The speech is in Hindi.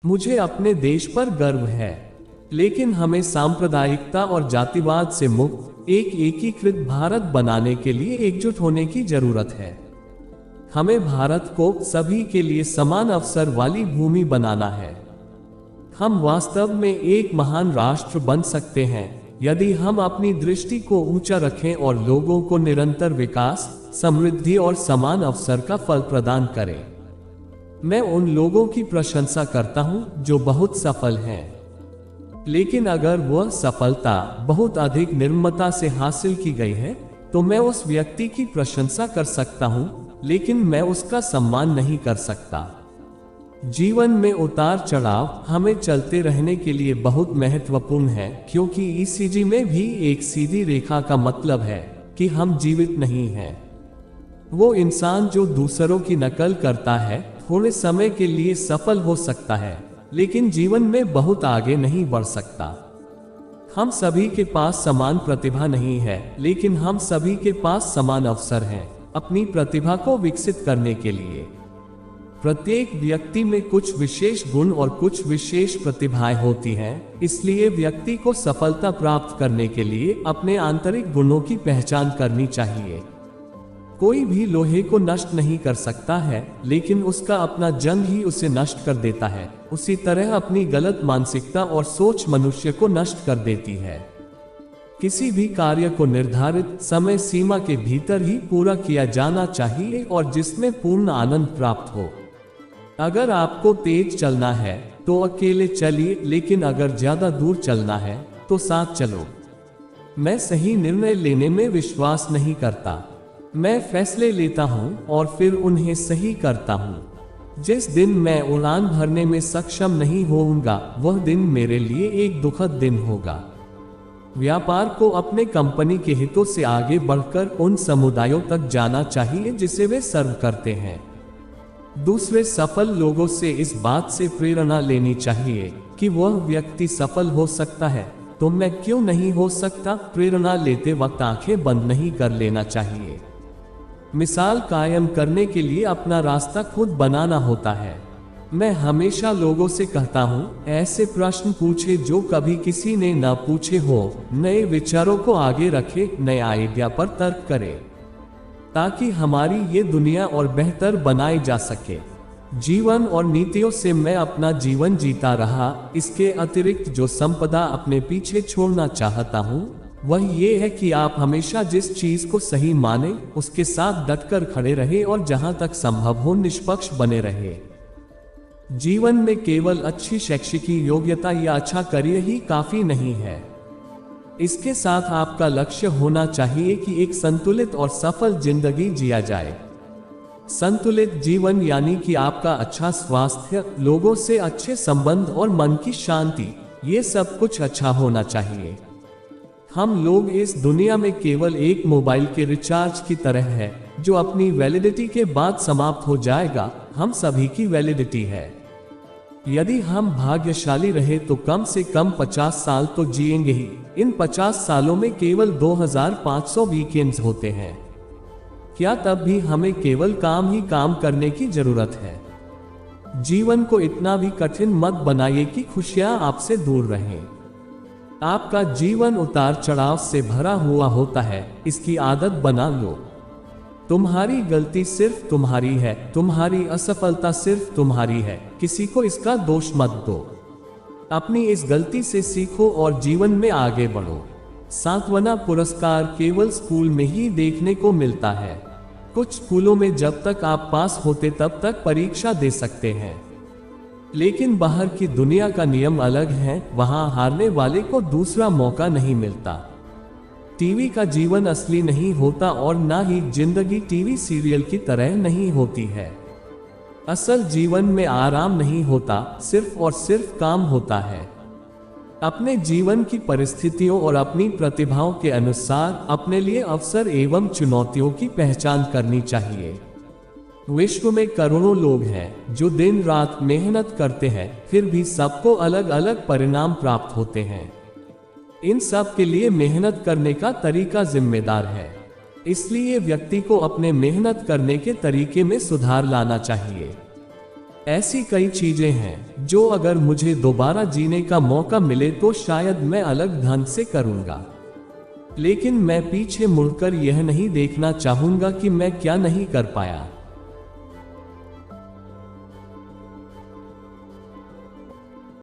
मुझे अपने देश पर गर्व है, लेकिन हमें सांप्रदायिकता और जातिवाद से मुक्त एक एकीकृत भारत बनाने के लिए एकजुट होने की जरूरत है। हमें भारत को सभी के लिए समान अवसर वाली भूमि बनाना है। हम वास्तव में एक महान राष्ट्र बन सकते हैं यदि हम अपनी दृष्टि को ऊंचा रखें और लोगों को निरंतर विकास, समृद्धि और समान अवसर का फल प्रदान करें। मैं उन लोगों की प्रशंसा करता हूं जो बहुत सफल हैं, लेकिन अगर वह सफलता बहुत अधिक निर्ममता से हासिल की गई है तो मैं उस व्यक्ति की प्रशंसा कर सकता हूं, लेकिन मैं उसका सम्मान नहीं कर सकता। जीवन में उतार चढ़ाव हमें चलते रहने के लिए बहुत महत्वपूर्ण है, क्योंकि ईसीजी में भी एक सीधी रेखा का मतलब है कि हम जीवित नहीं हैं। वो इंसान जो दूसरों की नकल करता है थोड़े समय के लिए सफल हो सकता है, लेकिन जीवन में बहुत आगे नहीं बढ़ सकता। हम सभी के पास समान प्रतिभा नहीं है, लेकिन हम सभी के पास समान अवसर हैं अपनी प्रतिभा को विकसित करने के लिए। प्रत्येक व्यक्ति में कुछ विशेष गुण और कुछ विशेष प्रतिभाएं होती हैं, इसलिए व्यक्ति को सफलता प्राप्त करने के लिए अपने आंतरिक गुणों की पहचान करनी चाहिए। कोई भी लोहे को नष्ट नहीं कर सकता है, लेकिन उसका अपना जंग ही उसे नष्ट कर देता है। उसी तरह अपनी गलत मानसिकता और सोच मनुष्य को नष्ट कर देती है। किसी भी कार्य को निर्धारित समय सीमा के भीतर ही पूरा किया जाना चाहिए और जिसमें पूर्ण आनंद प्राप्त हो। अगर आपको तेज चलना है तो अकेले चलिए, लेकिन अगर ज्यादा दूर चलना है तो साथ चलो। मैं सही निर्णय लेने में विश्वास नहीं करता। मैं फैसले लेता हूं और फिर उन्हें सही करता हूं। जिस दिन मैं उड़ान भरने में सक्षम नहीं होऊंगा वह दिन मेरे लिए एक दुखद दिन होगा। व्यापार को अपने कंपनी के हितों से आगे बढ़कर उन समुदायों तक जाना चाहिए जिसे वे सर्व करते हैं। दूसरे सफल लोगों से इस बात से प्रेरणा लेनी चाहिए कि वह व्यक्ति सफल हो सकता है तो मैं क्यों नहीं हो सकता। प्रेरणा लेते वक्त आंखें बंद नहीं कर लेना चाहिए। मिसाल कायम करने के लिए अपना रास्ता खुद बनाना होता है। मैं हमेशा लोगों से कहता हूँ, ऐसे प्रश्न पूछे जो कभी किसी ने न पूछे हो, नए विचारों को आगे रखे, नए आइडिया पर तर्क करें, ताकि हमारी ये दुनिया और बेहतर बनाई जा सके। जीवन और नीतियों से मैं अपना जीवन जीता रहा। इसके अतिरिक्त जो संपदा अपने पीछे छोड़ना चाहता हूँ वह ये है कि आप हमेशा जिस चीज को सही माने उसके साथ डटकर खड़े रहे और जहां तक संभव हो निष्पक्ष बने रहे। जीवन में केवल अच्छी शैक्षिक योग्यता या अच्छा करियर ही काफी नहीं है। इसके साथ आपका लक्ष्य होना चाहिए कि एक संतुलित और सफल जिंदगी जिया जाए। संतुलित जीवन यानी कि आपका अच्छा स्वास्थ्य, लोगों से अच्छे संबंध और मन की शांति, ये सब कुछ अच्छा होना चाहिए। हम लोग इस दुनिया में केवल एक मोबाइल के रिचार्ज की तरह है जो अपनी वैलिडिटी के बाद समाप्त हो जाएगा। हम सभी की वैलिडिटी है। यदि हम भाग्यशाली रहे तो कम से कम 50 साल तो जिएंगे ही। इन 50 सालों में केवल 2500 वीकेंड्स होते हैं। क्या तब भी हमें केवल काम ही काम करने की जरूरत है? जीवन को इतना भी कठिन मत बनाइए कि खुशियां आपसे दूर रहें। आपका जीवन उतार चढ़ाव से भरा हुआ होता है, इसकी आदत बना लो। तुम्हारी गलती सिर्फ तुम्हारी है, तुम्हारी असफलता सिर्फ तुम्हारी है, किसी को इसका दोष मत दो। अपनी इस गलती से सीखो और जीवन में आगे बढ़ो। सांत्वना पुरस्कार केवल स्कूल में ही देखने को मिलता है। कुछ स्कूलों में जब तक आप पास होते तब तक परीक्षा दे सकते हैं, लेकिन बाहर की दुनिया का नियम अलग है। वहां हारने वाले को दूसरा मौका नहीं मिलता। टीवी का जीवन असली नहीं होता और ना ही जिंदगी टीवी सीरियल की तरह नहीं होती है। असल जीवन में आराम नहीं होता, सिर्फ और सिर्फ काम होता है। अपने जीवन की परिस्थितियों और अपनी प्रतिभाओं के अनुसार अपने लिए अवसर एवं चुनौतियों की पहचान करनी चाहिए। विश्व में करोड़ों लोग हैं जो दिन रात मेहनत करते हैं, फिर भी सबको अलग अलग परिणाम प्राप्त होते हैं। इन सब के लिए मेहनत करने का तरीका जिम्मेदार है। इसलिए व्यक्ति को अपने मेहनत करने के तरीके में सुधार लाना चाहिए। ऐसी कई चीजें हैं जो अगर मुझे दोबारा जीने का मौका मिले तो शायद मैं अलग ढंग से करूंगा। लेकिन मैं पीछे मुड़कर यह नहीं देखना चाहूंगा कि मैं क्या नहीं कर पाया।